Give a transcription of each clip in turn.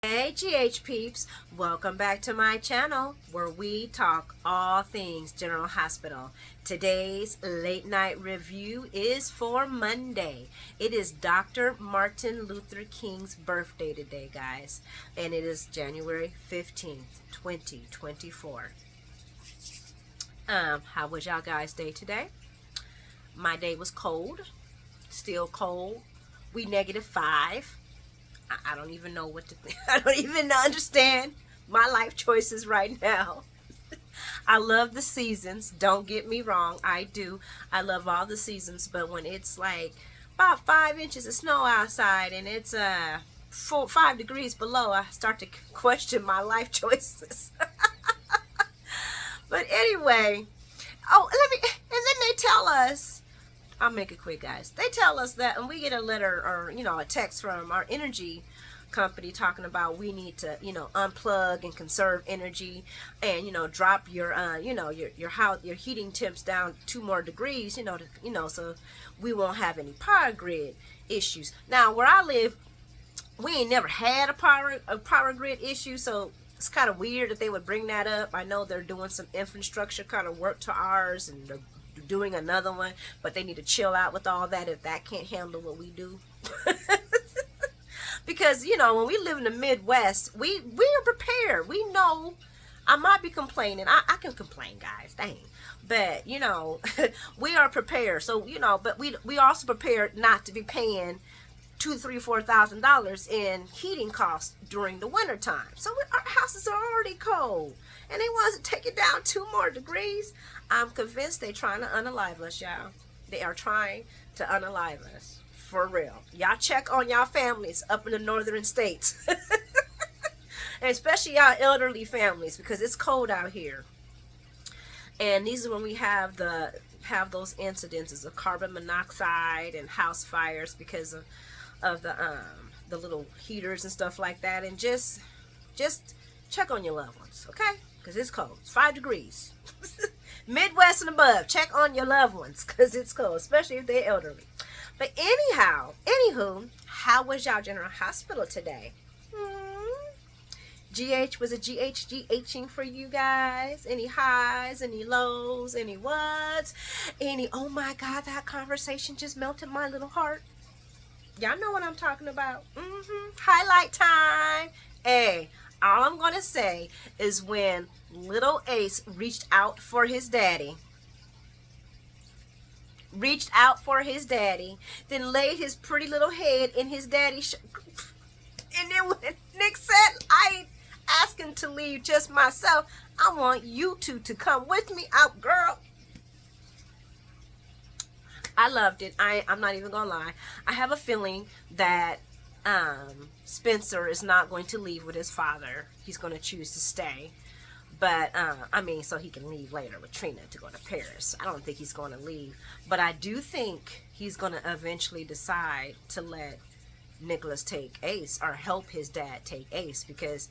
Hey GH peeps, welcome back to my channel where we talk all things General Hospital. Today's late night review is for Monday. It is Dr. Martin Luther King's birthday today, guys, and it is January 15th, 2024. How was y'all guys' day today? My day was cold, still cold. We -5. I don't even know what to think. I don't even understand my life choices right now. I love the seasons. Don't get me wrong. I do. I love all the seasons. But when it's like about 5 inches of snow outside and it's 5 degrees below, I start to question my life choices. But anyway, and then they tell us, I'll make it quick, guys. They tell us that, and we get a letter or, a text from our energy company talking about we need to, unplug and conserve energy and, drop your, your heating temps down 2 more degrees, so we won't have any power grid issues. Now, where I live, we ain't never had a power grid issue, so it's kind of weird that they would bring that up. I know they're doing some infrastructure kind of work to ours, and they're doing another one, but they need to chill out with all that if that can't handle what we do. Because when we live in the Midwest, we are prepared. We know. I might be complaining. I can complain, guys, dang, but we are prepared. So but we also prepared not to be paying $2, $3, $4,000 in heating costs during the winter time. So our houses are already cold, and they want to take it down 2 more degrees. I'm convinced they're trying to unalive us, y'all. They are trying to unalive us. For real. Y'all check on y'all families up in the northern states. And especially y'all elderly families, because it's cold out here. And these are when we have those incidences of carbon monoxide and house fires because of the little heaters and stuff like that. And just check on your loved ones, okay? Because it's cold. It's 5 degrees. Midwest and above, check on your loved ones because it's cold, especially if they're elderly. But anywho, how was y'all General Hospital today? GH, was it GHing for you guys? Any highs, any lows, any whats? Oh my God, that conversation just melted my little heart. Y'all know what I'm talking about. Highlight time. Hey, all I'm going to say is when little Ace reached out for his daddy, then laid his pretty little head in his daddy's and then when Nick said, I ain't asking to leave just myself, I want you two to come with me out, girl. I loved it. I'm not even gonna lie. I have a feeling that Spencer is not going to leave with his father. He's going to choose to stay. But, so he can leave later with Trina to go to Paris. I don't think he's going to leave. But I do think he's going to eventually decide to let Nicholas take Ace, or help his dad take Ace, because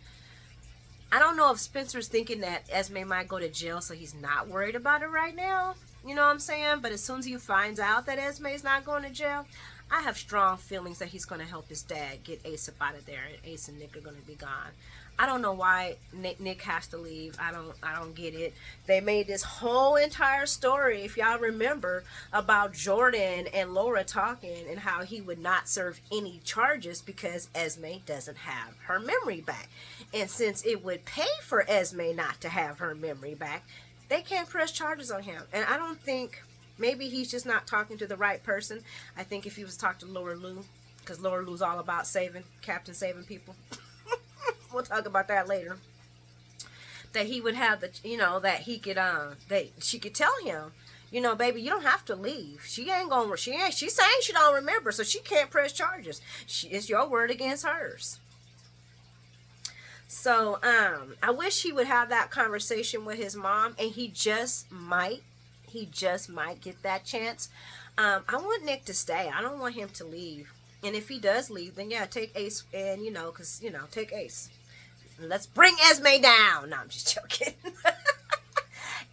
I don't know if Spencer's thinking that Esme might go to jail, so he's not worried about it right now. You know what I'm saying? But as soon as he finds out that Esme is not going to jail, I have strong feelings that he's going to help his dad get Ace up out of there, and Ace and Nick are going to be gone. I don't know why Nick has to leave. I don't get it. They made this whole entire story, if y'all remember, about Jordan and Laura talking and how he would not serve any charges because Esme doesn't have her memory back. And since it would pay for Esme not to have her memory back, they can't press charges on him. And I don't think, maybe he's just not talking to the right person. I think if he was talking to Laura Lou, because Laura Lou's all about saving people. We'll talk about that later. That he would have that he could, that she could tell him, baby, you don't have to leave. She's saying she don't remember, so she can't press charges. It's your word against hers. So, I wish he would have that conversation with his mom, and he just might get that chance. I want Nick to stay. I don't want him to leave. And if he does leave, then yeah, take Ace, and take Ace. Let's bring Esme down. No, I'm just joking.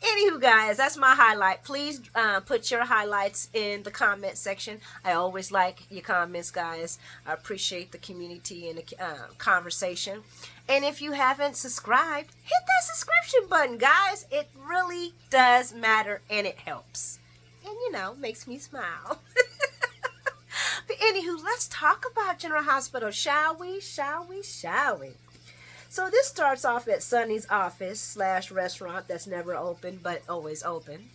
Anywho, guys, that's my highlight. Please put your highlights in the comment section. I always like your comments, guys. I appreciate the community and the conversation. And if you haven't subscribed, hit that subscription button, guys. It really does matter, and it helps. And, makes me smile. But anywho, let's talk about General Hospital, shall we? Shall we? Shall we? So this starts off at Sonny's office / restaurant that's never open but always open.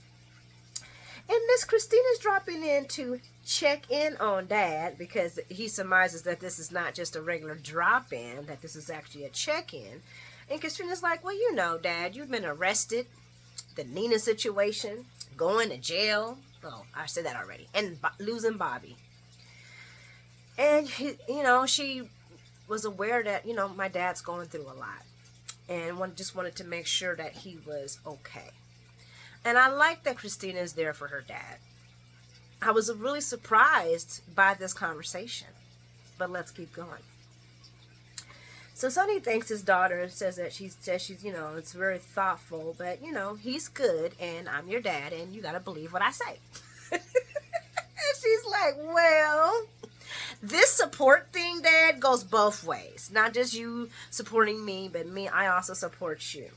And Miss Christina's dropping in to check in on Dad because he surmises that this is not just a regular drop-in, that this is actually a check-in. And Christina's like, well, Dad, you've been arrested, the Nina situation, going to jail. Oh, I said that already. And losing Bobby. And, she was aware that, my dad's going through a lot. And just wanted to make sure that he was okay. And I like that Christina is there for her dad. I was really surprised by this conversation. But let's keep going. So Sonny thanks his daughter and says she's, it's very thoughtful. But, he's good and I'm your dad and you got to believe what I say. And she's like, well, this support thing, Dad, goes both ways. Not just you supporting me, but I also support you.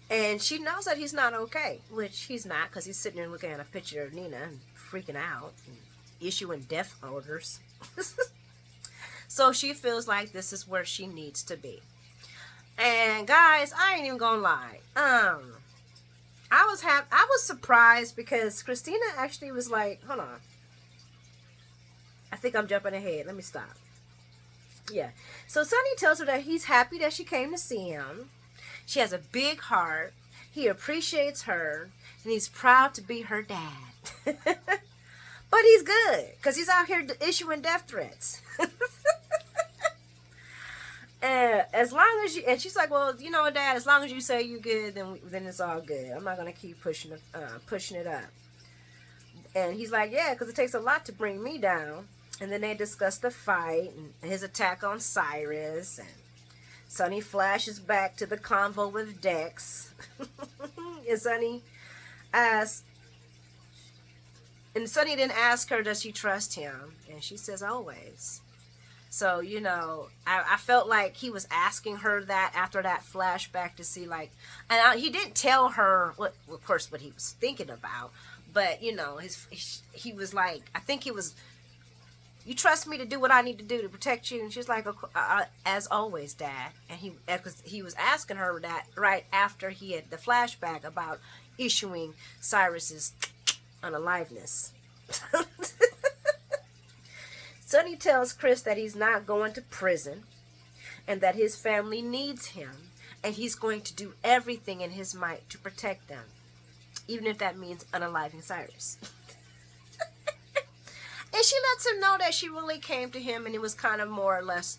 And she knows that he's not okay, which he's not because he's sitting there looking at a picture of Nina and freaking out and issuing death orders. So she feels like this is where she needs to be. And guys, I ain't even gonna lie. I was surprised because Christina actually was like, hold on. I think I'm jumping ahead. Let me stop. Yeah. So Sonny tells her that he's happy that she came to see him. She has a big heart. He appreciates her. And he's proud to be her dad. But he's good. Because he's out here issuing death threats. And as long as you... And she's like, well, Dad, as long as you say you're good, then it's all good. I'm not going to keep pushing it up. And he's like, yeah, because it takes a lot to bring me down. And then they discuss the fight and his attack on Cyrus. And Sonny flashes back to the convo with Dex. And Sonny didn't ask her, does she trust him? And she says, always. So, I felt like he was asking her that after that flashback to see, and he didn't tell her, what he was thinking about. But, he was like, I think he was, you trust me to do what I need to do to protect you? And she's like, as always, Dad. And he was asking her that right after he had the flashback about issuing Cyrus's unaliveness. Sonny tells Chris that he's not going to prison and that his family needs him and he's going to do everything in his might to protect them, even if that means unaliving Cyrus. And she lets him know that she really came to him and it was kind of more or less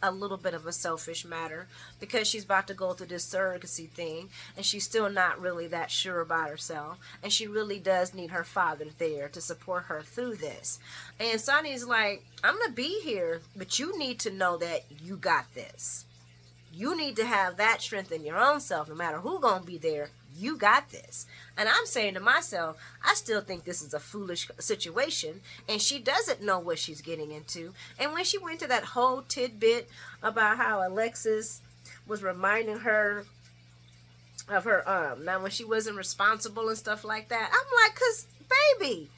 a little bit of a selfish matter because she's about to go through this surrogacy thing and she's still not really that sure about herself and she really does need her father there to support her through this. And Sonny's like, I'm going to be here, but you need to know that you got this. You need to have that strength in your own self. No matter who's going to be there, you got this. And I'm saying to myself, I still think this is a foolish situation. And she doesn't know what she's getting into. And when she went to that whole tidbit about how Alexis was reminding her of her, now when she wasn't responsible and stuff like that, I'm like, because, baby,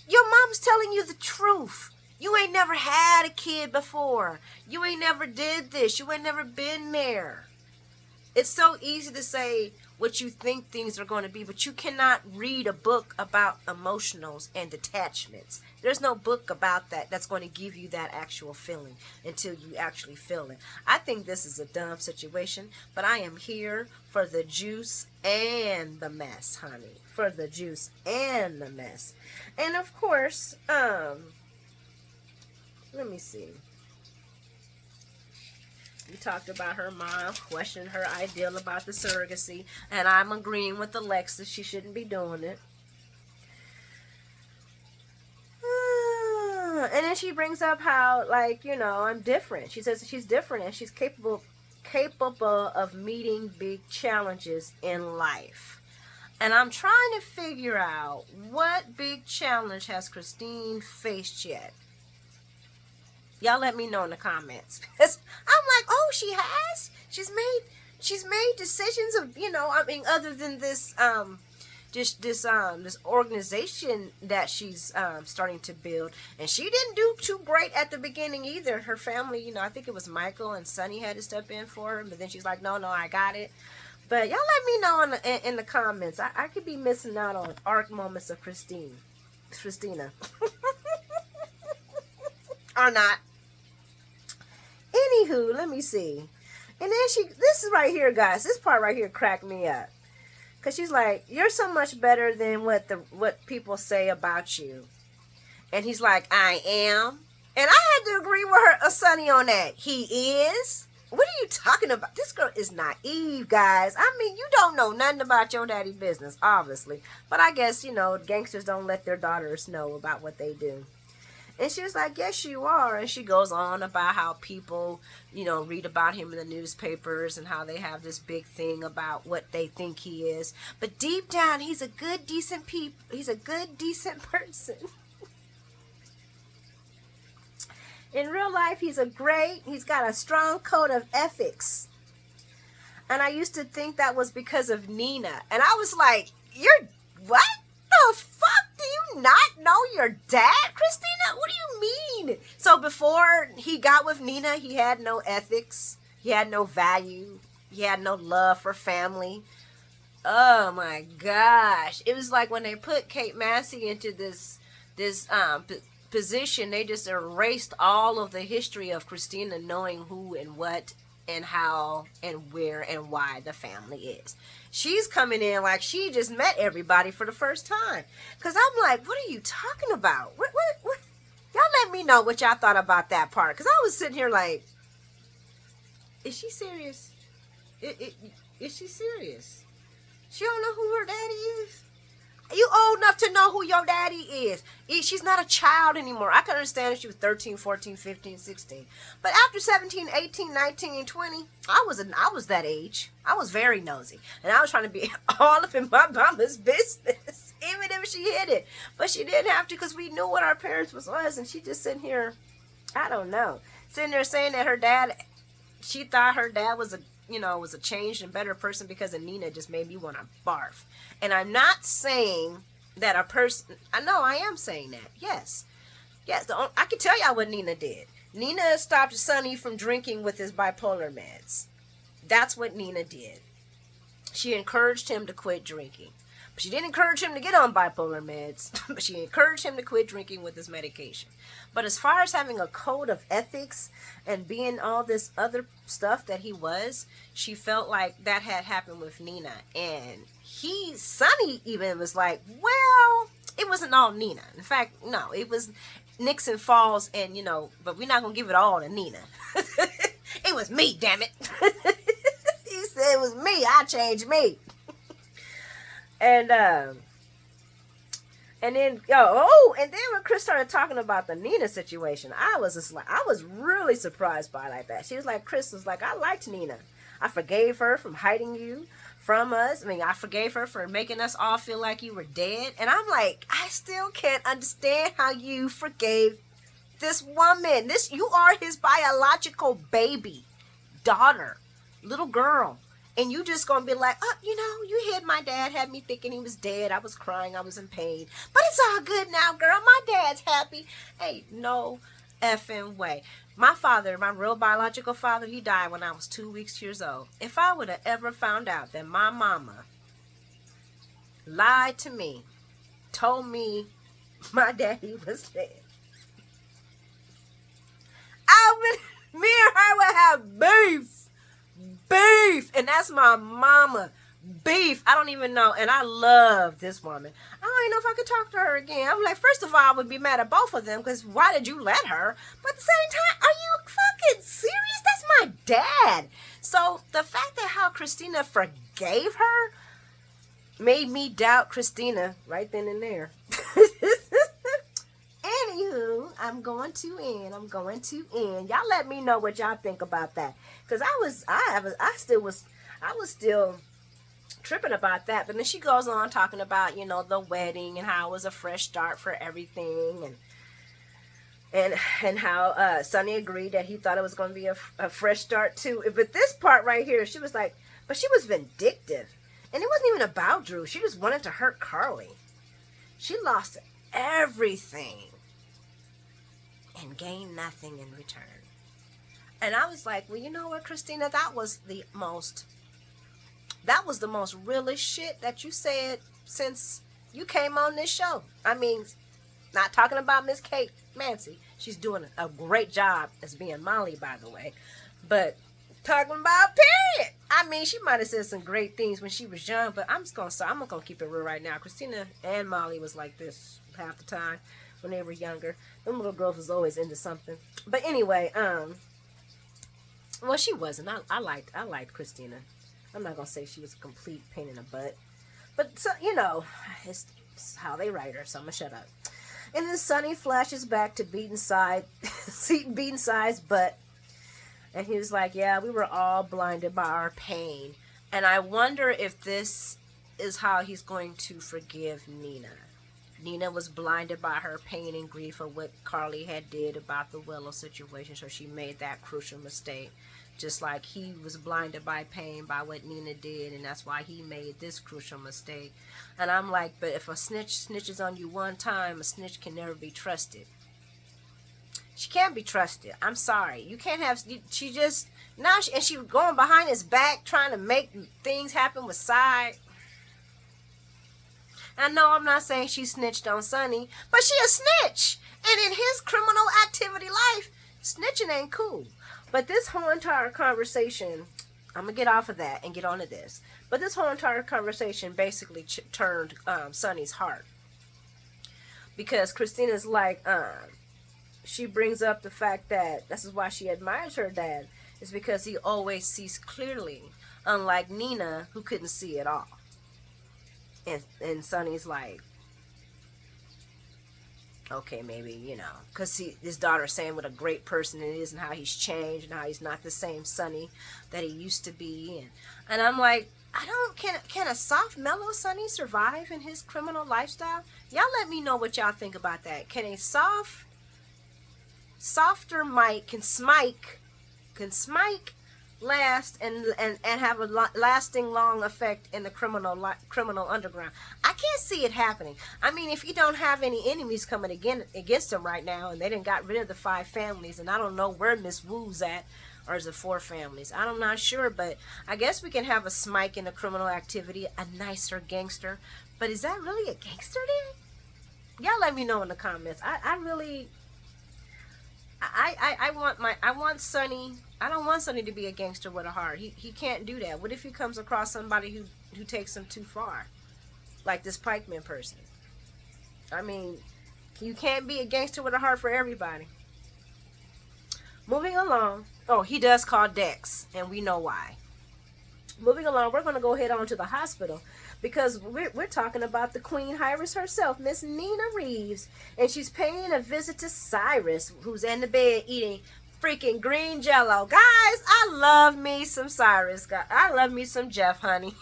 your mom's telling you the truth. You ain't never had a kid before. You ain't never did this. You ain't never been there. It's so easy to say what you think things are going to be, but you cannot read a book about emotionals and attachments. There's no book about that that's going to give you that actual feeling until you actually feel it. I think this is a dumb situation, but I am here for the juice and the mess, honey. For the juice and the mess. And of course, let me see. We talked about her mom questioning her ideal about the surrogacy. And I'm agreeing with Alexis. She shouldn't be doing it. And then she brings up how, I'm different. She says she's different and she's capable of meeting big challenges in life. And I'm trying to figure out what big challenge has Christine faced yet. Y'all let me know in the comments. Because I'm like, oh, she has? She's made decisions of, other than this this organization that she's starting to build. And she didn't do too great at the beginning either. Her family, I think it was Michael and Sonny had to step in for her, but then she's like, no, I got it. But y'all let me know in the comments. I could be missing out on arc moments of Christina. Or not. Anywho, let me see. And then this is right here, guys. This part right here cracked me up. Because she's like, you're so much better than what people say about you. And he's like, I am. And I had to agree with Sonny on that. He is? What are you talking about? This girl is naive, guys. I mean, you don't know nothing about your daddy's business, obviously. But I guess, gangsters don't let their daughters know about what they do. And she was like, yes, you are. And she goes on about how people, read about him in the newspapers and how they have this big thing about what they think he is. But deep down, he's a good, decent person. In real life, he's got a strong code of ethics. And I used to think that was because of Nina. And I was like, what the fuck? Do you not know your dad, Christina? What do you mean? So before he got with Nina, he had no ethics. He had no value. He had no love for family. Oh my gosh. It was like when they put Kate Massey into this position, they just erased all of the history of Christina knowing who and what and how and where and why the family is. She's coming in like she just met everybody for the first time. Because I'm like, what are you talking about? What? Y'all let me know what y'all thought about that part. Because I was sitting here like, is she serious? Is she serious? She don't know who her daddy is? You old enough to know who your daddy is. She's not a child anymore. I can understand if she was 13, 14, 15, 16. But after 17, 18, 19, and 20, I was that age. I was very nosy. And I was trying to be all up in my mama's business, even if she hid it. But she didn't have to because we knew what our parents was. And she just sitting here, I don't know, sitting there saying that she thought her dad was a changed and better person because of Nina just made me want to barf. And I'm not saying that a person, I know I am saying that. Yes. I can tell y'all what Nina did. Nina stopped Sonny from drinking with his bipolar meds. That's what Nina did. She encouraged him to quit drinking. But she didn't encourage him to get on bipolar meds. But she encouraged him to quit drinking with his medication. But as far as having a code of ethics and being all this other stuff that he was, she felt like that had happened with Nina. And Sonny even was like, well, it wasn't all Nina. In fact, no, it was Nixon Falls and, but we're not going to give it all to Nina. It was me, damn it. He said it was me. I changed me. And then and then when Chris started talking about the Nina situation, I was really surprised by it like that. She was like, Chris was like, I liked Nina. I forgave her from hiding you from us. I mean, I forgave her for making us all feel like you were dead. And I'm like, I still can't understand how you forgave this woman. You are his biological baby, daughter, little girl. And you just gonna be like, oh, you hid my dad, had me thinking he was dead. I was crying, I was in pain. But it's all good now, girl. My dad's happy. Hey, no effing way. My father, my real biological father, he died when I was 2 years old. If I would have ever found out that my mama lied to me, told me my daddy was dead, me and her would have beef. And that's my mama. Beef. I don't even know. And I love this woman. I don't even know if I could talk to her again. I'm like, first of all, I would be mad at both of them because why did you let her? But at the same time, are you fucking serious? That's my dad. So the fact that how Christina forgave her made me doubt Christina right then and there. Anywho, I'm going to end. Y'all let me know what y'all think about that. Because I was still tripping about that. But then she goes on talking about, the wedding and how it was a fresh start for everything, and how Sonny agreed that he thought it was going to be a fresh start too. But this part right here, she was like, but she was vindictive. And it wasn't even about Drew. She just wanted to hurt Carly. She lost everything and gained nothing in return. And I was like, well, you know what, Christina? That was the most realest shit that you said since you came on this show. I mean, not talking about Miss Kate Mansi. She's doing a great job as being Molly, by the way. But talking about period. I mean, she might have said some great things when she was young, but I'm not gonna keep it real right now. Christina and Molly was like this half the time when they were younger. Them little girls was always into something. But anyway, well, she wasn't. I liked Christina. I'm not gonna say she was a complete pain in the butt, but so, it's how they write her. So I'm gonna shut up. And then Sonny flashes back to Beatonside's butt, and he was like, "Yeah, we were all blinded by our pain." And I wonder if this is how he's going to forgive Nina. Nina was blinded by her pain and grief of what Carly had did about the Willow situation, so she made that crucial mistake. Just like he was blinded by pain by what Nina did, and that's why he made this crucial mistake. And I'm like, but if a snitch snitches on you one time, a snitch can never be trusted. She can't be trusted. I'm sorry. You can't have, she just, and she was going behind his back trying to make things happen with Side. I know I'm not saying she snitched on Sonny, but she a snitch. And in his criminal activity life, snitching ain't cool. But this whole entire conversation, I'm going to get off of that and get on to this. But this whole entire conversation basically turned Sonny's heart. Because Christina's like, she brings up the fact that this is why she admires her dad. Is because he always sees clearly. Unlike Nina, who couldn't see at all. And Sonny's like, okay, maybe, because his daughter's saying what a great person it is and how he's changed and how he's not the same Sonny that he used to be. And I'm like, can a soft, mellow Sonny survive in his criminal lifestyle? Y'all let me know what y'all think about that. Can a softer Mike, can Smike last and have a lasting long effect in the criminal underground? I can't see it happening. I mean, if you don't have any enemies coming against him right now, and they didn't got rid of the 5 families, and I don't know where Miss Wu's at, or is it 4 families? I'm not sure, but I guess we can have a Smike in the criminal activity, a nicer gangster. But is that really a gangster then? Y'all let me know in the comments. I want Sonny. I don't want Sonny to be a gangster with a heart. He can't do that. What if he comes across somebody who takes him too far? Like this Pikeman person. I mean, you can't be a gangster with a heart for everybody. Moving along. Oh, he does call Dex, and we know why. Moving along, we're going to go head on to the hospital because we're talking about the Queen Iris herself, Miss Nina Reeves, and she's paying a visit to Cyrus, who's in the bed eating freaking green jello. Guys, I love me some Cyrus. I love me some Jeff, honey.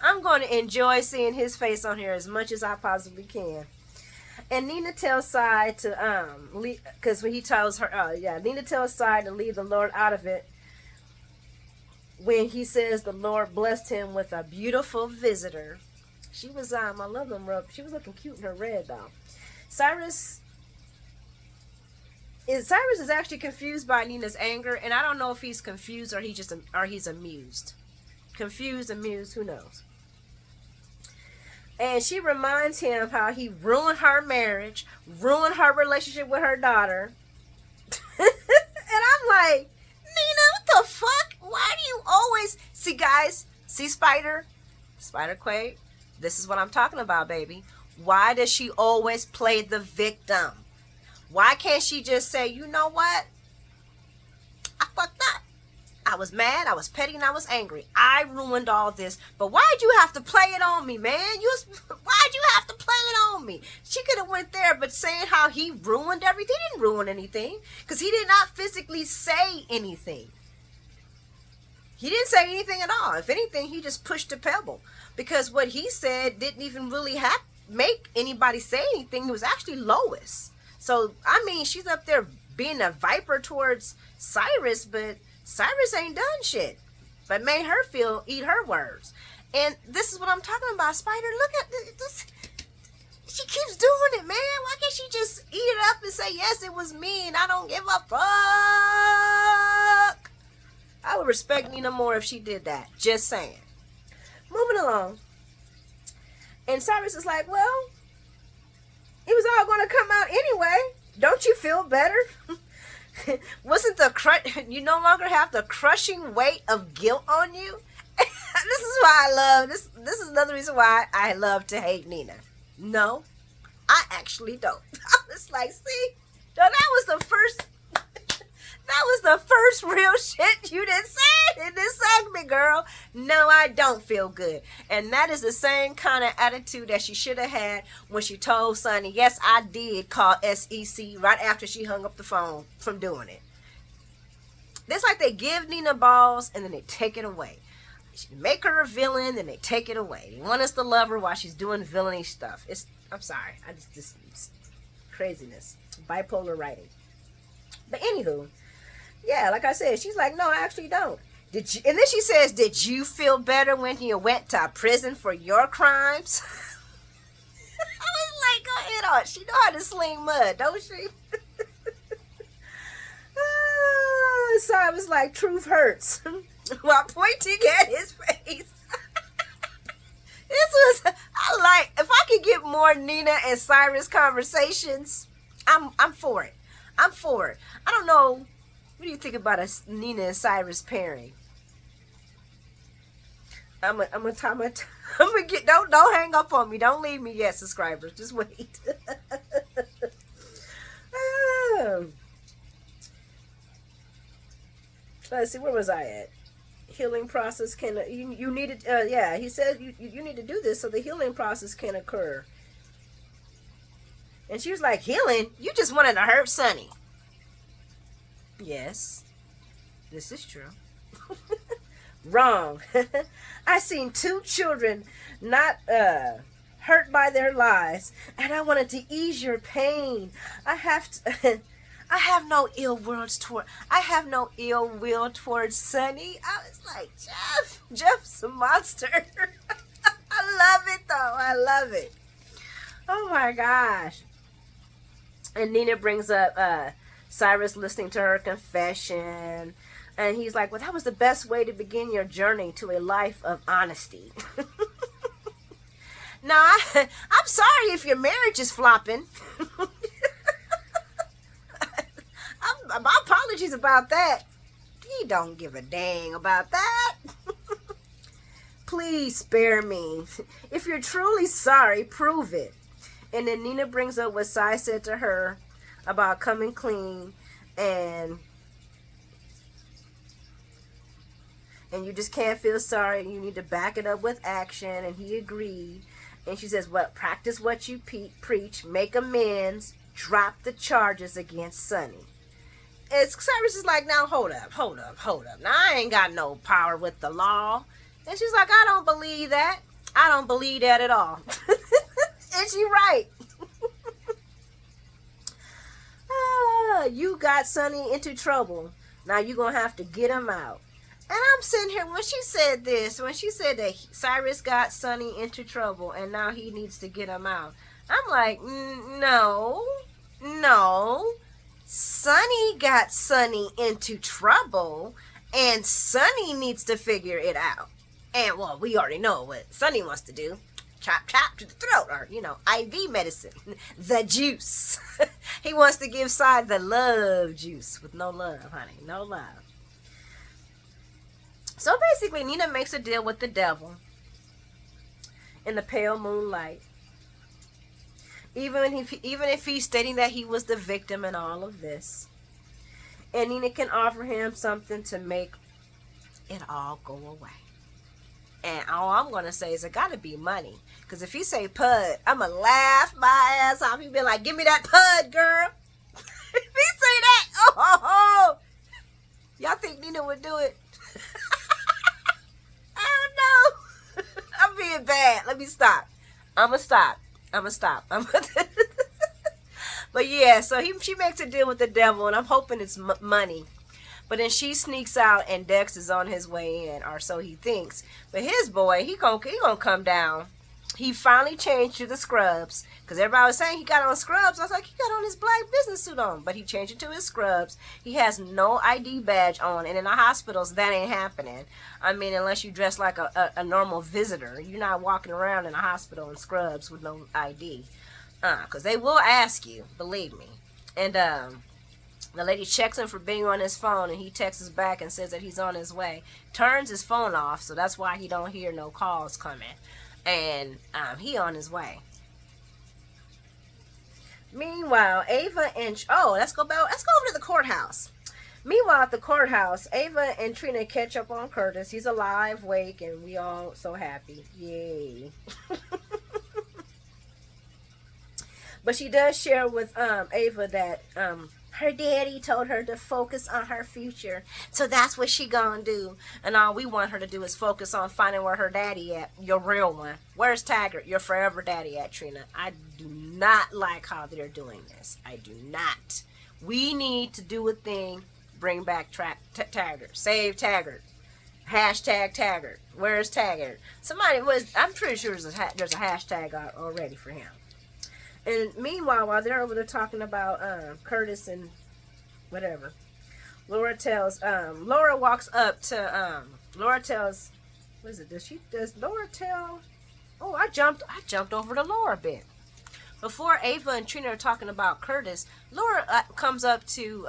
I'm going to enjoy seeing his face on here as much as I possibly can. And Nina tells Side to because when he tells her, Nina tells Side to leave the Lord out of it. When he says the Lord blessed him with a beautiful visitor. She was, I love them rub. She was looking cute in her red, though. Cyrus is actually confused by Nina's anger, and I don't know if he's confused or he's amused. Confused, amused, who knows? And she reminds him how he ruined her marriage, ruined her relationship with her daughter. And I'm like, Nina, what the fuck? Why do you always... See, guys, see Spider Quaid? This is what I'm talking about, baby. Why does she always play the victim? Why can't she just say, you know what? I fucked up. I was mad, I was petty, and I was angry. I ruined all this. But why'd you have to play it on me, man? Why'd you have to play it on me? She could have went there, but saying how he ruined everything, he didn't ruin anything. Because he did not physically say anything. He didn't say anything at all. If anything, he just pushed a pebble, because what he said didn't even really make anybody say anything. It was actually Lois. So I mean, she's up there being a viper towards Cyrus, but Cyrus ain't done shit, but made her eat her words. And this is what I'm talking about, Spider. Look at this. She keeps doing it, man. Why can't she just eat it up and say, yes, it was me, and I don't give a fuck? I would respect Nina more if she did that. Just saying. Moving along. And Cyrus is like, well, it was all going to come out anyway. Don't you feel better? Wasn't you no longer have the crushing weight of guilt on you? This is why I love this. This is another reason why I love to hate Nina. No, I actually don't. I was like, see, no, that was the first real shit you done said in this segment, girl. No, I don't feel good. And that is the same kind of attitude that she should have had when she told Sonny, yes, I did call SEC right after she hung up the phone from doing it. It's like they give Nina balls and then they take it away. They make her a villain, then they take it away. They want us to love her while she's doing villainy stuff. I'm sorry. It's craziness. Bipolar writing. But anywho, yeah, like I said, she's like, no, I actually don't. Did you? And then she says, did you feel better when you went to prison for your crimes? I was like, go ahead on. She know how to sling mud, don't she? So I was like, truth hurts. While pointing at his face. If I could get more Nina and Cyrus conversations, I'm for it. I'm for it. I don't know. What do you think about a Nina and Cyrus pairing? I'm gonna get. Don't hang up on me. Don't leave me yet, subscribers. Just wait. Let's see. Where was I at? Healing process can you need it. Yeah, he says you need to do this so the healing process can occur. And she was like, healing? You just wanted to hurt Sonny. Yes, this is true. Wrong. I seen 2 children not hurt by their lives, and I wanted to ease your pain. I have no ill will towards Sonny. I was like, Jeff's a monster. I love it though. I love it. Oh my gosh. And Nina brings up Cyrus listening to her confession. And he's like, well, that was the best way to begin your journey to a life of honesty. Now, I'm sorry if your marriage is flopping. My apologies about that. He don't give a dang about that. Please spare me. If you're truly sorry, prove it. And then Nina brings up what Cy said to her about coming clean and you just can't feel sorry. You need to back it up with action. And he agreed. And she says, well, practice what you preach, make amends, drop the charges against Sonny. And Cyrus is like, now hold up. Now I ain't got no power with the law. And she's like, I don't believe that. I don't believe that at all. And she right. You got Sonny into trouble. Now you're going to have to get him out. And I'm sitting here, when she said that Cyrus got Sonny into trouble and now he needs to get him out, I'm like, no. Sonny got Sonny into trouble and Sonny needs to figure it out. And, well, we already know what Sonny wants to do. Chop to the throat, or, IV medicine. The juice. He wants to give Cy the love juice with no love, honey. No love. So basically, Nina makes a deal with the devil in the pale moonlight. Even if he's stating that he was the victim in all of this. And Nina can offer him something to make it all go away. And all I'm going to say is it got to be money. Because if he say pud, I'm going to laugh my ass off. He'd be like, give me that pud, girl. If he say that, oh. Y'all think Nina would do it? Let me stop. I'ma stop. I'ma stop. But yeah, so she makes a deal with the devil, and I'm hoping it's money. But then she sneaks out, and Dex is on his way in, or so he thinks. But his boy, he gonna come down. He finally changed to the scrubs, because everybody was saying he got on scrubs. I was like, he got on his black business suit on. But he changed it to his scrubs. He has no ID badge on, and in the hospitals, that ain't happening. I mean, unless you dress like a normal visitor. You're not walking around in a hospital in scrubs with no ID. Because they will ask you, believe me. And the lady checks him for being on his phone, and he texts back and says that he's on his way. Turns his phone off, so that's why he don't hear no calls coming. And he on his way. Meanwhile, Ava and let's go over to the courthouse. Meanwhile, at the courthouse, Ava and Trina catch up on Curtis. He's alive, wake, and we all so happy. Yay. But she does share with Ava that her daddy told her to focus on her future. So that's what she gonna do. And all we want her to do is focus on finding where her daddy at. Your real one. Where's Taggart? Your forever daddy at, Trina. I do not like how they're doing this. I do not. We need to do a thing. Bring back Taggart. Save Taggart. Hashtag Taggart. Where's Taggart? I'm pretty sure there's a hashtag already for him. And meanwhile, while they're over there talking about Curtis and whatever, Laura walks up to Laura tells, what is it? Does Laura tell? Oh, I jumped over to Laura a bit. Before Ava and Trina are talking about Curtis, Laura comes up to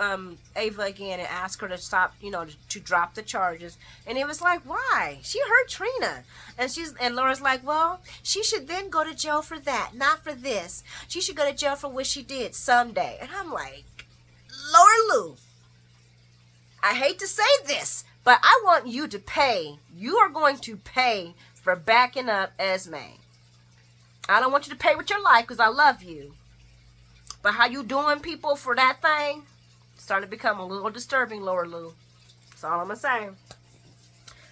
Ava again and asks her to stop, to drop the charges. And it was like, why? She hurt Trina. And Laura's like, well, she should then go to jail for that, not for this. She should go to jail for what she did someday. And I'm like, Laura Lou, I hate to say this, but I want you to pay. You are going to pay for backing up Esme. I don't want you to pay with your life because I love you. But how you doing people for that thing? Starting to become a little disturbing, Laura Lou. That's all I'm going to say.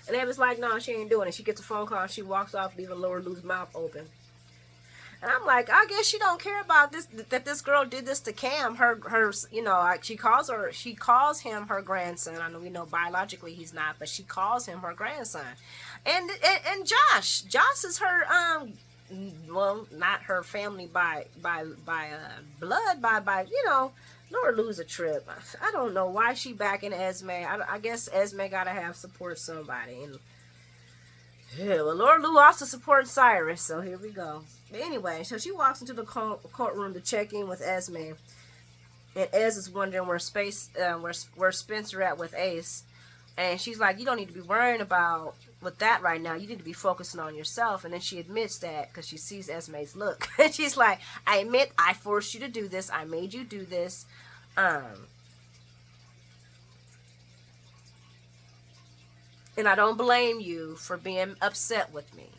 And Eva's like, no, she ain't doing it. She gets a phone call. She walks off, leaving Laura Lou's mouth open. And I'm like, I guess she don't care about this, that this girl did this to Cam. She calls him her grandson. I know we know biologically he's not, but she calls him her grandson. And Josh is her, well, not her family by blood, by Laura Lou's a trip. I don't know why she backing Esme. I guess Esme gotta have support somebody. And yeah, well, Laura Lou also supports Cyrus, so here we go. But anyway, so she walks into the courtroom to check in with Esme, and Ez is wondering where Spencer at with Ace. And she's like, you don't need to be worrying about with that right now. You need to be focusing on yourself. And then she admits that because she sees Esme's look. And she's like, I admit I forced you to do this. I made you do this. And I don't blame you for being upset with me.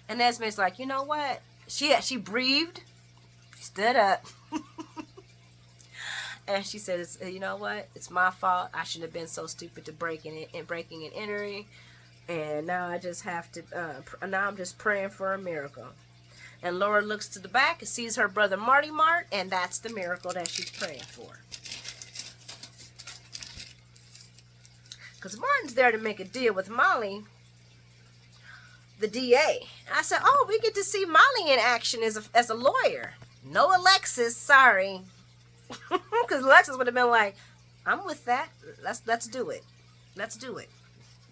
And Esme's like, you know what? She breathed, stood up. And she says, you know what? It's my fault. I shouldn't have been so stupid to breaking and entering. And now I just have to, now I'm just praying for a miracle. And Laura looks to the back and sees her brother Marty Mart, and that's the miracle that she's praying for. Because Martin's there to make a deal with Molly, the DA. I said, oh, we get to see Molly in action as a lawyer. No Alexis, sorry. Because Alexis would have been like, I'm with that. Let's do it. Let's do it.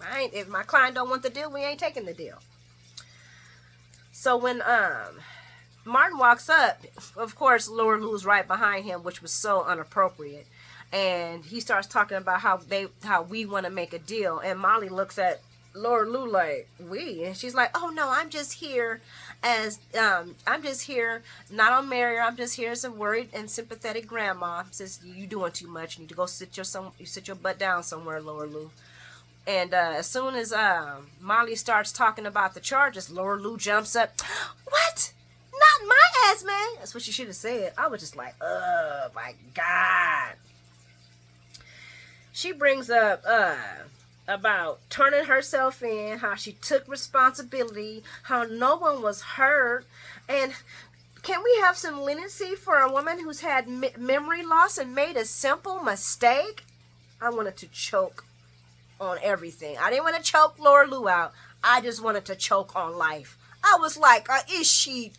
If my client don't want the deal, we ain't taking the deal. So when Martin walks up, of course, Laura Lou's right behind him, which was so inappropriate. And he starts talking about how we want to make a deal. And Molly looks at Laura Lou like, we? And she's like, oh no, I'm just here not on Mary, I'm just here as a worried and sympathetic grandma. Says, you doing too much. You need to go sit your butt down somewhere, Laura Lou. And as soon as Molly starts talking about the charges, Laura Lou jumps up. What? Not my ass, man. That's what she should have said. I was just like, oh my God. She brings up about turning herself in, how she took responsibility, how no one was hurt. And can we have some leniency for a woman who's had memory loss and made a simple mistake? I wanted to choke on everything. I didn't want to choke Laura Lou out. I just wanted to choke on life. I was like, is she,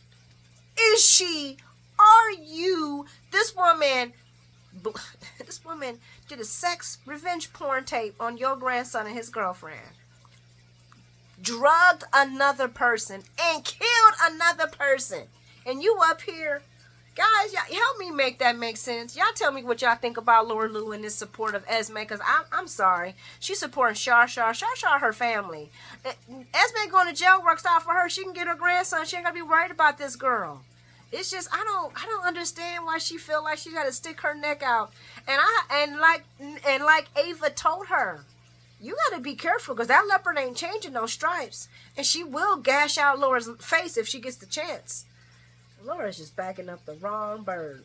are you, this woman did a sex revenge porn tape on your grandson and his girlfriend. Drugged another person and killed another person. And you up here, guys, y'all help me make that make sense. Y'all tell me what y'all think about Laura Lou and this support of Esme, because I'm sorry. She's supporting Shar, her family. Esme going to jail works out for her. She can get her grandson. She ain't got to be worried about this girl. It's just I don't understand why she feel like she got to stick her neck out. And like Ava told her, you got to be careful because that leopard ain't changing no stripes, and she will gash out Laura's face if she gets the chance. Laura's just backing up the wrong bird.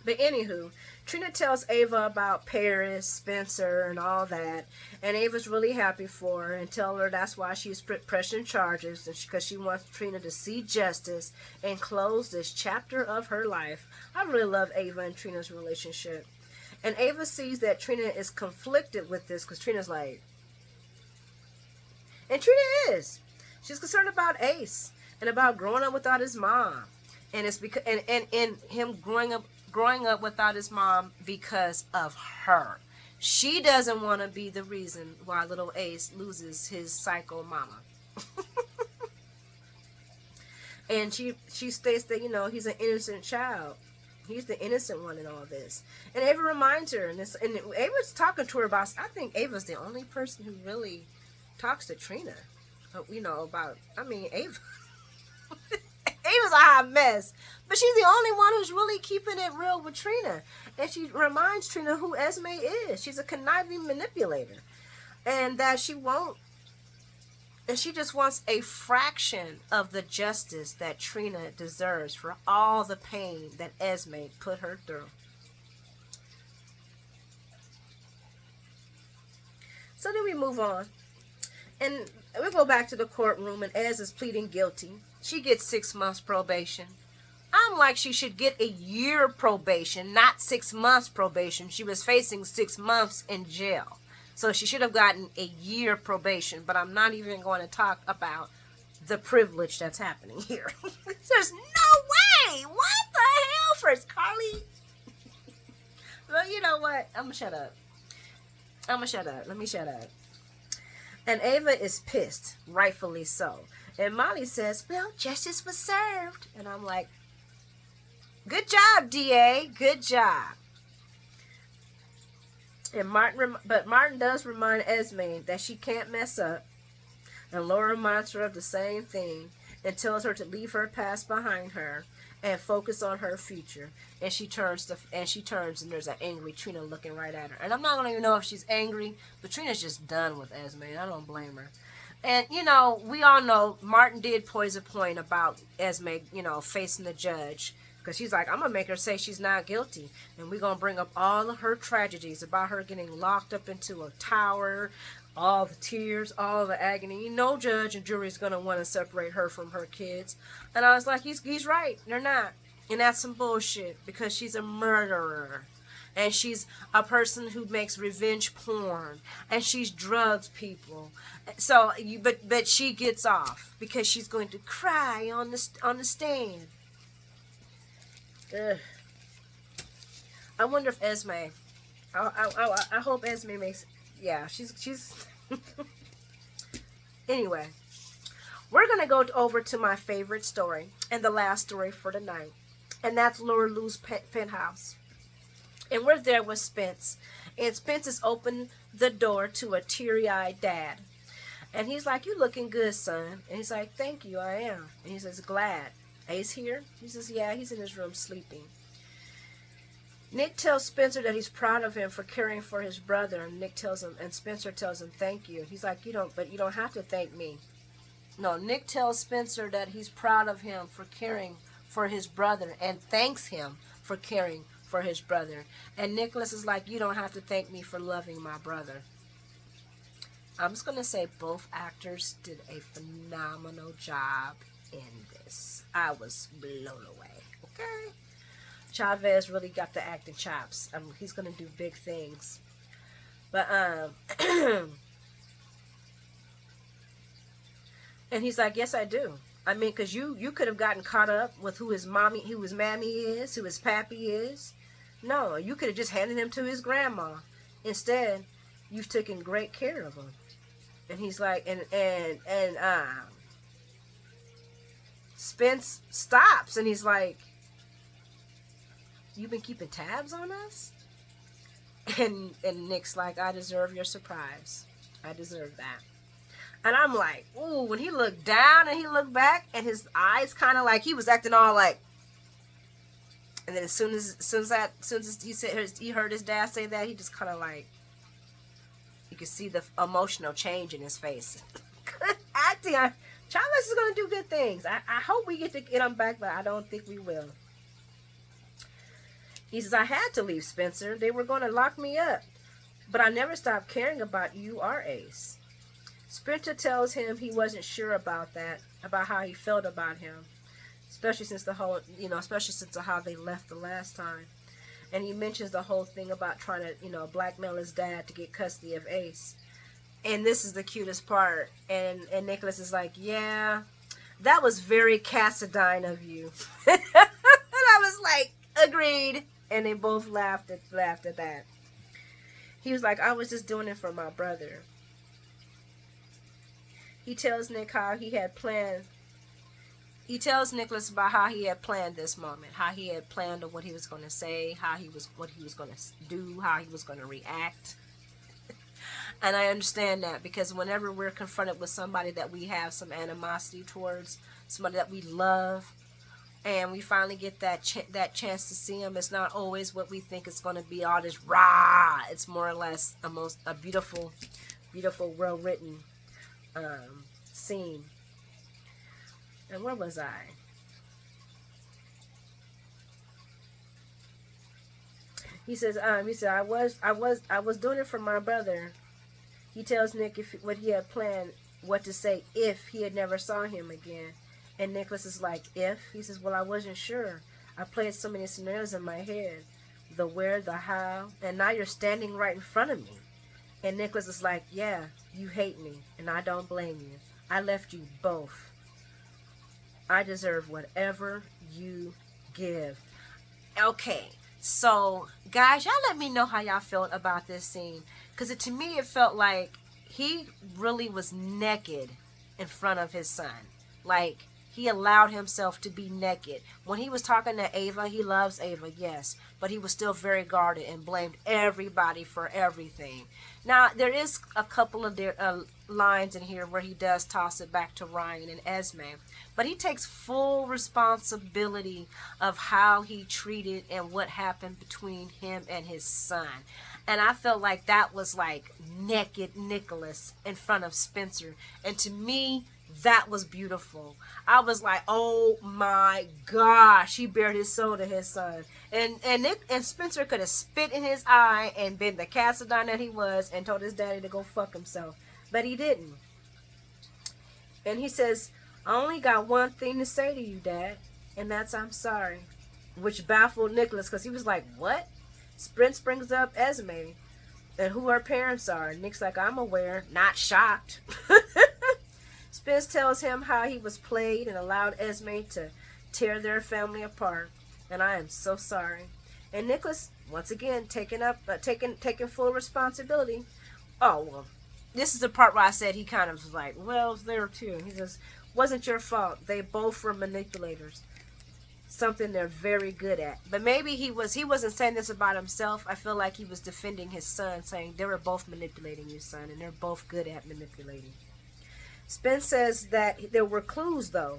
But anywho, Trina tells Ava about Paris, Spencer, and all that. And Ava's really happy for her and tell her that's why she's pressing charges, because she wants Trina to see justice and close this chapter of her life. I really love Ava and Trina's relationship. And Ava sees that Trina is conflicted with this because Trina's like... And Trina is. She's concerned about Ace and about growing up without his mom. And it's because and him growing up without his mom because of her. She doesn't want to be the reason why little Ace loses his psycho mama. And she states that, he's an innocent child. He's the innocent one in all this. And Ava reminds her, and Ava's talking to her about, I think Ava's the only person who really talks to Trina. Ava. Ava's a hot mess. But she's the only one who's really keeping it real with Trina. And she reminds Trina who Esme is. She's a conniving manipulator. And that she won't. And she just wants a fraction of the justice that Trina deserves for all the pain that Esme put her through. So then we move on. And we go back to the courtroom, and Ez is pleading guilty. She gets 6 months probation. I'm like, she should get a year probation, not 6 months probation. She was facing 6 months in jail. So she should have gotten a year probation. But I'm not even going to talk about the privilege that's happening here. There's no way. What the hell, First Carly? Well, you know what? I'm going to shut up. Let me shut up. And Ava is pissed, rightfully so. And Molly says, well, justice was served. And I'm like, good job, DA. Good job. And Martin does remind Esme that she can't mess up. And Laura reminds her of the same thing and tells her to leave her past behind her and focus on her future. And she turns and there's an angry Trina looking right at her. And I'm not going to even know if she's angry, but Trina's just done with Esme. I don't blame her. And, we all know Martin did poise a point about Esme, facing the judge. Because she's like, I'm going to make her say she's not guilty. And we're going to bring up all of her tragedies about her getting locked up into a tower, all the tears, all the agony. No judge and jury is going to want to separate her from her kids. And I was like, he's right. They're not. And that's some bullshit because she's a murderer. And she's a person who makes revenge porn. And she's drugs people. So, but she gets off because she's going to cry on the stand. Ugh. I wonder if Esme. I hope Esme makes. Yeah, she's. Anyway, we're gonna go over to my favorite story and the last story for the night, and that's Laura Lou's penthouse. And we're there with Spence, and Spence has opened the door to a teary-eyed dad, and he's like, "You looking good, son?" And he's like, "Thank you, I am." And he says, "Glad." Ace here? He says, yeah, he's in his room sleeping. Nick tells Spencer that he's proud of him for caring for his brother, and Spencer tells him, thank you. He's like, you don't have to thank me. No, Nick tells Spencer that he's proud of him for caring for his brother and thanks him for caring for his brother. And Nicholas is like, you don't have to thank me for loving my brother. I'm just gonna say both actors did a phenomenal job in this. I was blown away. Okay, Chavez really got the acting chops. He's gonna do big things. But and he's like, yes, I do. I mean, cause you could have gotten caught up with who his mammy is, who his pappy is. No, you could have just handed him to his grandma. Instead, you've taken great care of him. And he's like, and Spence stops, and he's like, you've been keeping tabs on us? And Nick's like, I deserve your surprise. I deserve that. And I'm like, ooh, when he looked down and he looked back, and his eyes kind of like, he was acting all like, and then as soon as he heard his dad say that, he just kind of like, you could see the emotional change in his face. Good acting. Chavez is going to do good things. I hope we get him back, but I don't think we will. He says, I had to leave, Spencer. They were going to lock me up. But I never stopped caring about you or Ace. Spencer tells him he wasn't sure about that, about how he felt about him. Especially since how they left the last time. And he mentions the whole thing about trying to, blackmail his dad to get custody of Ace. And this is the cutest part. And Nicholas is like, yeah, that was very Cassadine of you. And I was like, agreed. And they both laughed at that. He was like, I was just doing it for my brother. He tells Nick how he had planned. He tells Nicholas about how he had planned this moment, how he had planned on what he was going to say, what he was going to do, how he was going to react. And I understand that, because whenever we're confronted with somebody that we have some animosity towards, somebody that we love, and we finally get that chance to see him, it's not always what we think it's going to be, all this rah. It's more or less a beautiful, beautiful, well-written scene. And where was I? He says, I was doing it for my brother. He tells Nick what he had planned, what to say if he had never saw him again. And Nicholas is like, if? He says, well, I wasn't sure. I played so many scenarios in my head. The where, the how, and now you're standing right in front of me. And Nicholas is like, yeah, you hate me, and I don't blame you. I left you both. I deserve whatever you give. Okay, so guys, y'all let me know how y'all felt about this scene. Because to me, it felt like he really was naked in front of his son. Like, he allowed himself to be naked. When he was talking to Ava, he loves Ava, yes. But he was still very guarded and blamed everybody for everything. Now, there is a couple of lines in here where he does toss it back to Ryan and Esme. But he takes full responsibility of how he treated and what happened between him and his son. And I felt like that was like naked Nicholas in front of Spencer. And to me, that was beautiful. I was like, oh my gosh, he bared his soul to his son. And Spencer could have spit in his eye and been the Cassadine that he was and told his daddy to go fuck himself. But he didn't. And he says, I only got one thing to say to you, Dad, and that's I'm sorry. Which baffled Nicholas, because he was like, what? Spence brings up Esme and who her parents are. Nick's like, I'm aware, not shocked. Spence tells him how he was played and allowed Esme to tear their family apart. And I am so sorry. And Nicholas, once again, taking full responsibility. Oh, well, this is the part where I said he kind of was like, well, it's there too. He says, wasn't your fault. They both were manipulators. Something they're very good at. But maybe he wasn't saying this about himself. I feel like he was defending his son, saying they were both manipulating you, son, and they're both good at manipulating. Spence says that there were clues, though,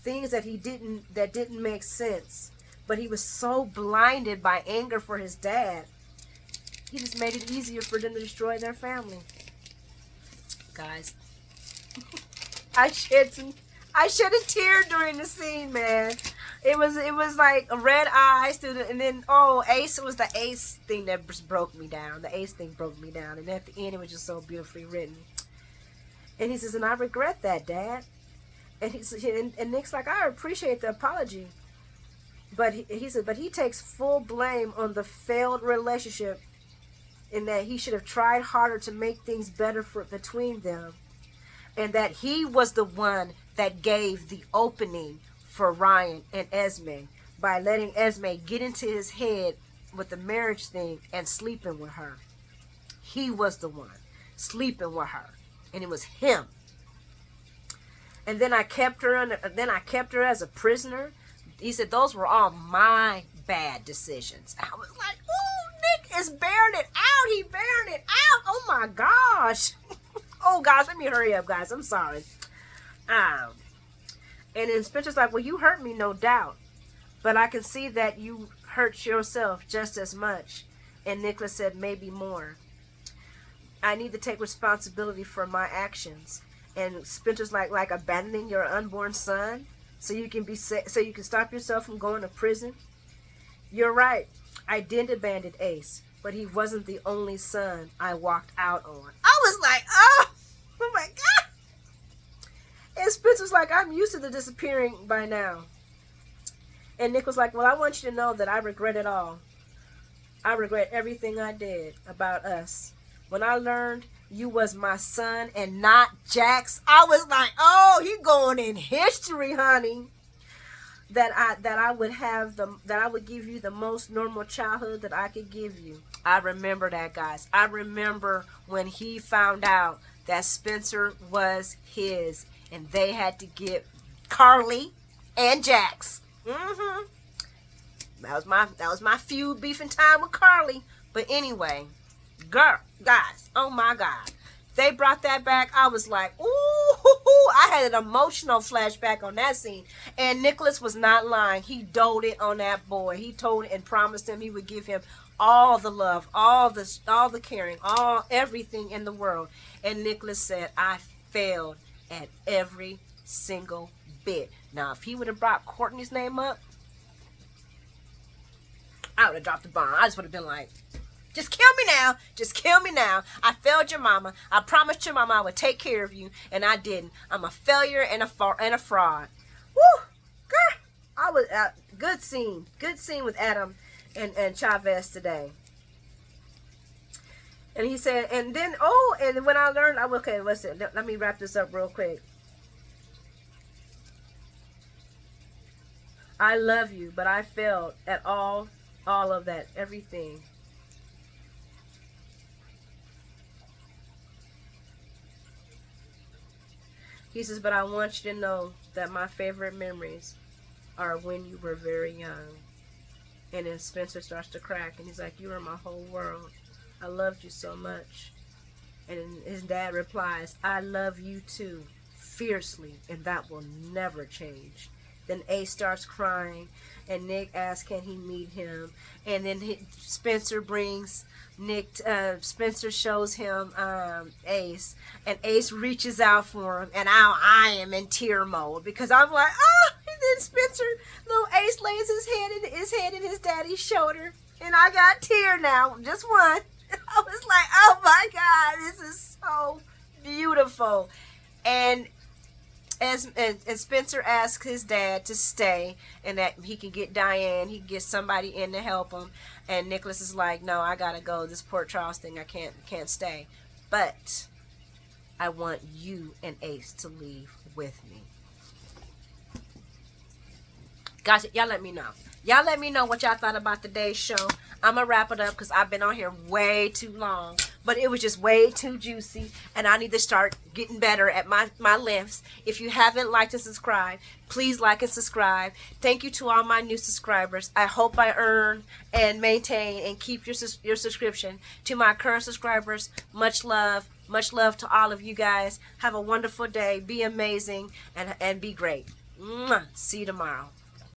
things that didn't make sense, but he was so blinded by anger for his dad, he just made it easier for them to destroy their family. Guys, I shed a tear during the scene, man. It was like a red eyes and then Ace. It was the Ace thing that broke me down. The Ace thing broke me down, and at the end it was just so beautifully written. And he says, and I regret that, Dad. And and Nick's like, I appreciate the apology. But he said, but he takes full blame on the failed relationship, in that he should have tried harder to make things better between them. And that he was the one that gave the opening for Ryan and Esme by letting Esme get into his head with the marriage thing and sleeping with her. He was the one sleeping with her, and it was him. And then I kept her as a prisoner. He said those were all my bad decisions. I was like, oh, Nick is bearing it out. He bearing it out. Oh my gosh. Oh gosh, let me hurry up, guys. I'm sorry. And then Spencer's like, well, you hurt me, no doubt, but I can see that you hurt yourself just as much. And Nicholas said, maybe more. I need to take responsibility for my actions. And Spencer's like abandoning your unborn son so you can stop yourself from going to prison. You're right. I didn't abandon Ace, but he wasn't the only son I walked out on. I was like, oh my God. And Spencer's like, I'm used to the disappearing by now. And Nick was like, well, I want you to know that I regret it all. I regret everything I did about us. When I learned you was my son and not Jack's, I was like, oh, he going in history, honey. That I would give you the most normal childhood that I could give you. I remember that, guys. I remember when he found out that Spencer was his, and they had to get Carly and Jax. That was my feud beefing time with Carly. But anyway, guys, oh my God. They brought that back. I was like, ooh, I had an emotional flashback on that scene. And Nicholas was not lying. He doted on that boy. He told and promised him he would give him all the love, all the caring, everything in the world. And Nicholas said, I failed at every single bit. Now, if he would have brought Courtney's name up, I would have dropped the bomb. I just would have been like, just kill me now. Just kill me now. I failed your mama. I promised your mama I would take care of you, and I didn't. I'm a failure and a fraud. Woo! Girl, I was good scene. Good scene with Adam and Chavez today. And he said, and then when I learned, okay, listen, let me wrap this up real quick. I love you, but I failed at all of that, everything. He says, but I want you to know that my favorite memories are when you were very young. And then Spencer starts to crack, and he's like, you were my whole world. I loved you so much. And his dad replies, I love you too, fiercely, and that will never change. Then Ace starts crying, and Nick asks, can he meet him? And then Spencer brings Spencer shows him Ace, and Ace reaches out for him, and I am in tear mode because I'm like, and then Spencer, little Ace lays his head in his daddy's shoulder, and I got tear now, just one. I was like, oh my God, this is so beautiful. And Spencer asks his dad to stay and that he can get Diane, he can get somebody in to help him. And Nicholas is like, no, I gotta go. This Port Charles thing, I can't stay. But I want you and Ace to leave with me. Guys, y'all let me know. Y'all let me know what y'all thought about today's show. I'm going to wrap it up because I've been on here way too long. But it was just way too juicy. And I need to start getting better at my lengths. If you haven't liked and subscribed, please like and subscribe. Thank you to all my new subscribers. I hope I earn and maintain and keep your subscription. To my current subscribers, much love. Much love to all of you guys. Have a wonderful day. Be amazing and be great. Mwah. See you tomorrow.